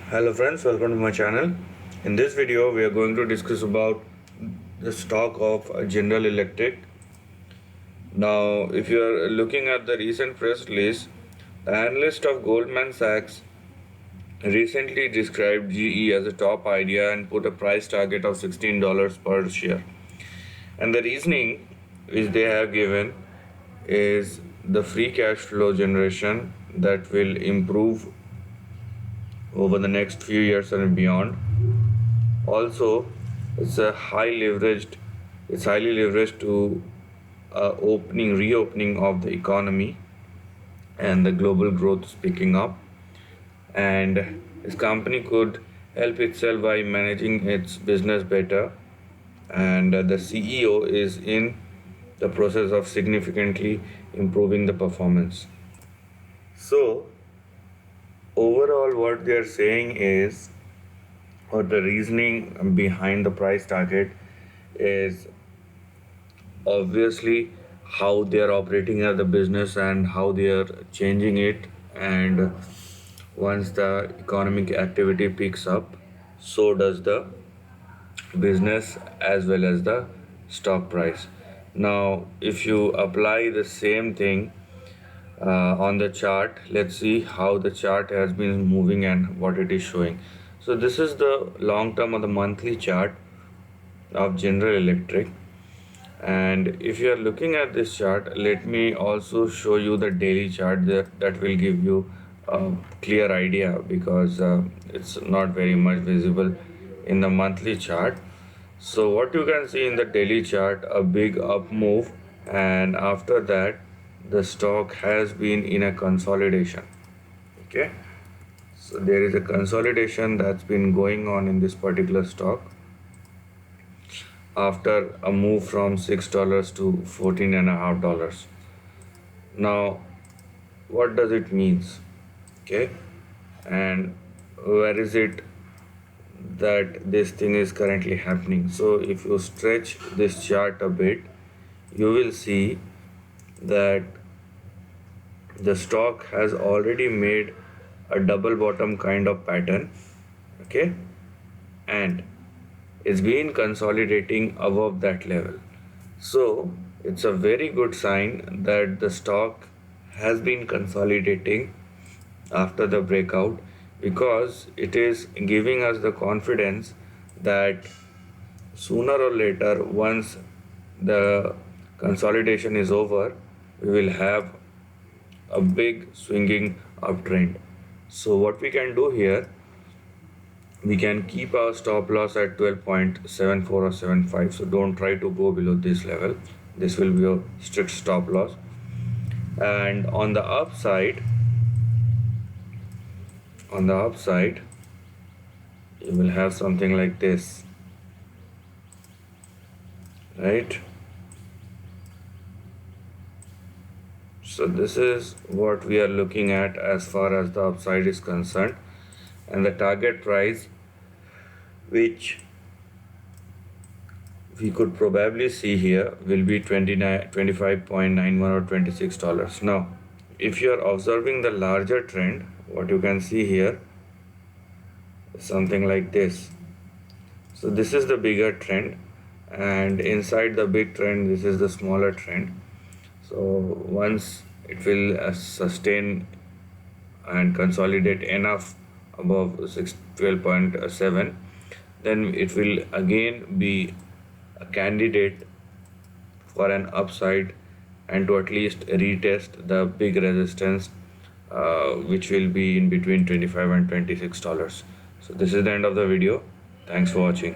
Hello friends, welcome to my channel. In this video we are going to discuss about the stock of General Electric. Now if you are looking at the recent press release, the analyst of Goldman Sachs recently described GE as a top idea and put a price target of $16 per share. And the reasoning which they have given is the free cash flow generation that will improve over the next few years and beyond. Also, it's a it's highly leveraged to reopening of the economy, and the global growth is picking up. And this company could help itself by managing its business better. And the CEO is in the process of significantly improving the performance. So, overall, what they are saying is, or the reasoning behind the price target is obviously how they are operating as a business and how they are changing it. And once the economic activity picks up, so does the business as well as the stock price. Now if you apply the same thing on the chart, let's see how the chart has been moving and what it is showing. So this is the long term or the monthly chart of General Electric. And if you are looking at this chart, let me also show you the daily chart that will give you a clear idea, because it's not very much visible in the monthly chart. So what you can see in the daily chart, a big up move, and after that the stock has been in a consolidation. Okay, so there is a consolidation that's been going on in this particular stock after a move from $6 to $14.50. Now what does it means? Okay, and where is it that this thing is currently happening? So if you stretch this chart a bit, you will see that the stock has already made a double bottom kind of pattern. Okay, and it's been consolidating above that level. So it's a very good sign that the stock has been consolidating after the breakout, because it is giving us the confidence that sooner or later, once the consolidation is over, we will have a big swinging uptrend. So what we can do here, we can keep our stop loss at 12.74 or 75. So don't try to go below this level. This will be a strict stop loss. And on the upside, you will have something like this, right? So this is what we are looking at as far as the upside is concerned. And the target price, which we could probably see here, will be 25.91 or $26. Now if you are observing the larger trend, what you can see here is something like this. So this is the bigger trend, and inside the big trend, this is the smaller trend. So once it will sustain and consolidate enough above 12.7, then it will again be a candidate for an upside and to at least retest the big resistance, which will be in between $25 and $26. So this is the end of the video. Thanks for watching.